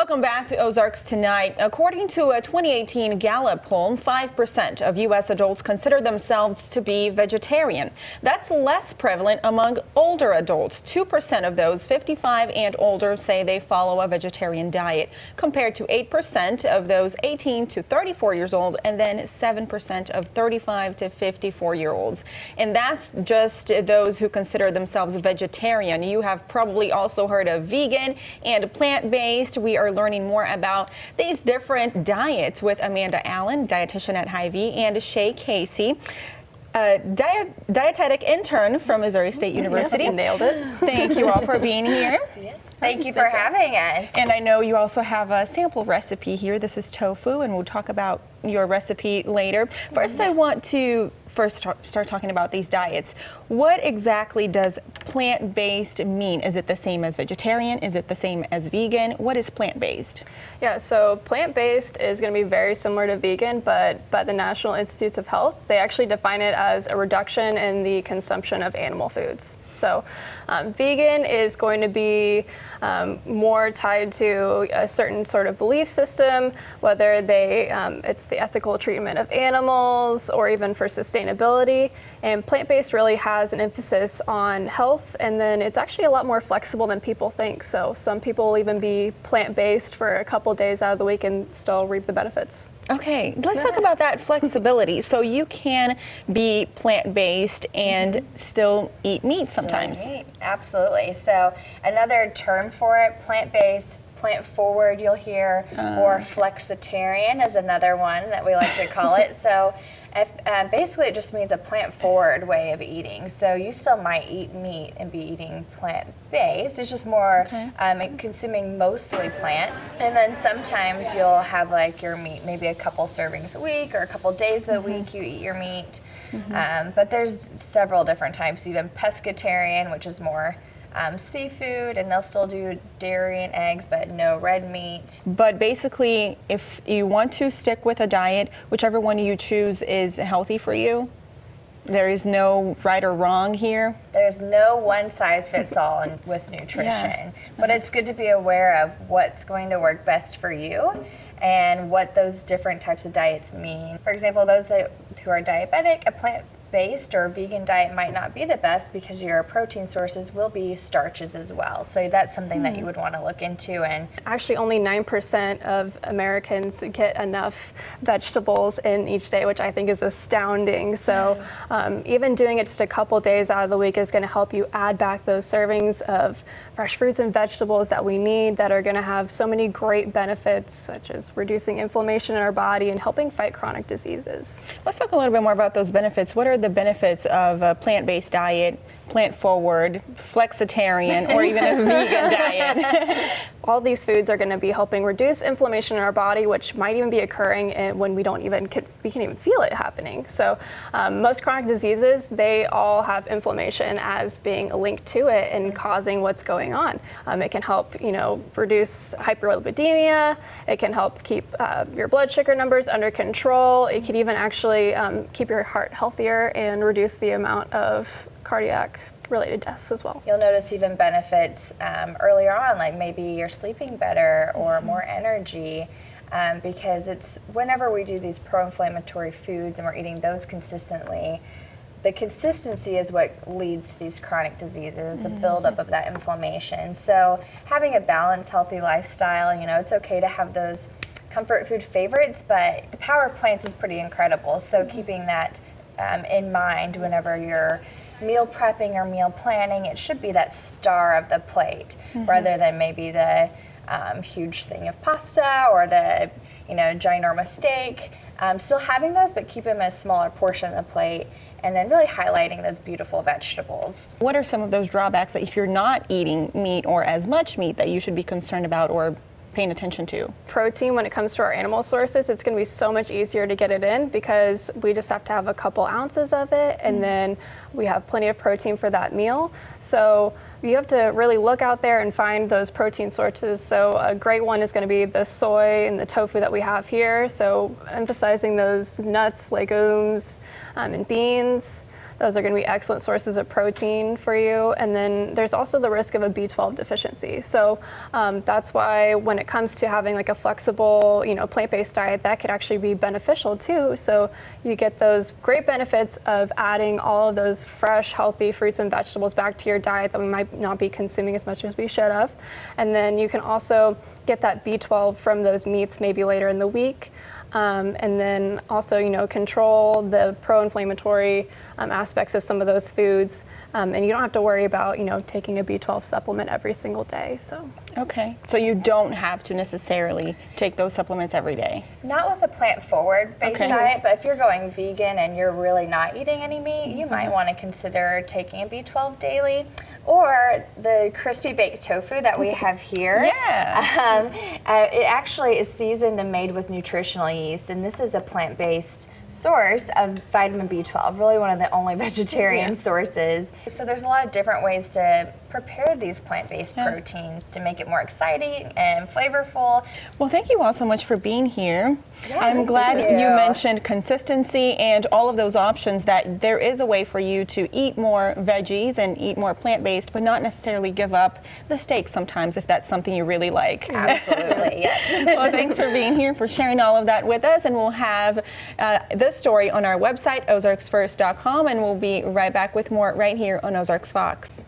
Welcome back to Ozarks Tonight. According to a 2018 Gallup poll, 5% of U.S. adults consider themselves to be vegetarian. That's less prevalent among older adults. 2% of those 55 and older say they follow a vegetarian diet, compared to 8% of those 18 to 34 years old, and then 7% of 35 to 54-year-olds. And that's just those who consider themselves vegetarian. You have probably also heard of vegan and plant-based. We are learning more about these different diets with Amanda Allen, dietitian at Hy-Vee, and Shay Casey, dietetic intern from Missouri State University. Yes, you nailed it. Thank you all for being here. Yes. Thank you for having us. And I know you also have a sample recipe here. This is tofu, and we'll talk about your recipe later. First, I want to start talking about these diets. What exactly does plant-based mean? Is it the same as vegetarian? Is it the same as vegan? What is plant-based? Yeah, so plant-based is going to be very similar to vegan, but by the National Institutes of Health, they actually define it as a reduction in the consumption of animal foods. So vegan is going to be more tied to a certain sort of belief system, whether it's the ethical treatment of animals or even for sustainability. And plant-based really has an emphasis on health, and then it's actually a lot more flexible than people think. So some people will even be plant-based for a couple days out of the week and still reap the benefits. Okay, let's talk about that flexibility. So you can be plant-based and still eat meat sometimes. Absolutely. So another term for it, plant-based, plant-forward you'll hear, or flexitarian is another one that we like to call it. So basically it just means a plant-forward way of eating. So you still might eat meat and be eating plant-based. It's just more consuming mostly plants. And then sometimes you'll have like your meat, maybe a couple servings a week or a couple days of the week you eat your meat. But there's several different types, even pescatarian, which is more seafood, and they'll still do dairy and eggs, but no red meat. But basically, if you want to stick with a diet, whichever one you choose is healthy for you. There is no right or wrong here. There's no one size fits all with nutrition, but it's good to be aware of what's going to work best for you and what those different types of diets mean. For example, those who are diabetic, a plant-based or vegan diet might not be the best because your protein sources will be starches as well. So that's something that you would want to look into. And actually only 9% of Americans get enough vegetables in each day, which I think is astounding. So even doing it just a couple days out of the week is going to help you add back those servings of fresh fruits and vegetables that we need, that are going to have so many great benefits, such as reducing inflammation in our body and helping fight chronic diseases. Let's talk a little bit more about those benefits. What are the benefits of a plant-based diet, plant-forward, flexitarian, or even a vegan diet? All these foods are going to be helping reduce inflammation in our body, which might even be occurring when we can even feel it happening. So most chronic diseases, they all have inflammation as being linked to it and causing what's going on. It can help, reduce hyperlipidemia. It can help keep your blood sugar numbers under control. It can even actually keep your heart healthier and reduce the amount of cardiac related deaths as well. You'll notice even benefits earlier on, like maybe you're sleeping better or more energy, because it's whenever we do these pro-inflammatory foods and we're eating those consistently, the consistency is what leads to these chronic diseases. It's a buildup of that inflammation. So having a balanced, healthy lifestyle, it's okay to have those comfort food favorites, but the power of plants is pretty incredible. So keeping that in mind whenever you're meal prepping or meal planning, it should be that star of the plate rather than maybe the huge thing of pasta or the ginormous steak. Still having those, but keep them as a smaller portion of the plate, and then really highlighting those beautiful vegetables. What are some of those drawbacks that if you're not eating meat or as much meat that you should be concerned about or paying attention to? Protein, when it comes to our animal sources, it's going to be so much easier to get it in because we just have to have a couple ounces of it, and then we have plenty of protein for that meal. So you have to really look out there and find those protein sources. So a great one is going to be the soy and the tofu that we have here. So emphasizing those nuts, legumes, and beans. those are going to be excellent sources of protein for you. And then there's also the risk of a B12 deficiency. So that's why when it comes to having like a flexible, plant-based diet, that could actually be beneficial too. So you get those great benefits of adding all of those fresh, healthy fruits and vegetables back to your diet that we might not be consuming as much as we should have. And then you can also get that B12 from those meats maybe later in the week. And then also, control the pro-inflammatory aspects of some of those foods. And you don't have to worry about, taking a B12 supplement every single day. So. Okay, so you don't have to necessarily take those supplements every day? Not with a plant-forward based diet, but if you're going vegan and you're really not eating any meat, you might want to consider taking a B12 daily. Or the crispy baked tofu that we have here. Yeah. It actually is seasoned and made with nutritional yeast, and this is a plant-based source of vitamin B12, really one of the only vegetarian sources. So there's a lot of different ways to prepare these plant-based proteins to make it more exciting and flavorful. Well, thank you all so much for being here. Yeah, I'm glad thank you. you mentioned consistency and all of those options, that there is a way for you to eat more veggies and eat more plant-based, but not necessarily give up the steak sometimes if that's something you really like. Absolutely, yes. Well, thanks for being here, for sharing all of that with us, and we'll have this story on our website, ozarksfirst.com, and we'll be right back with more right here on Ozarks Fox.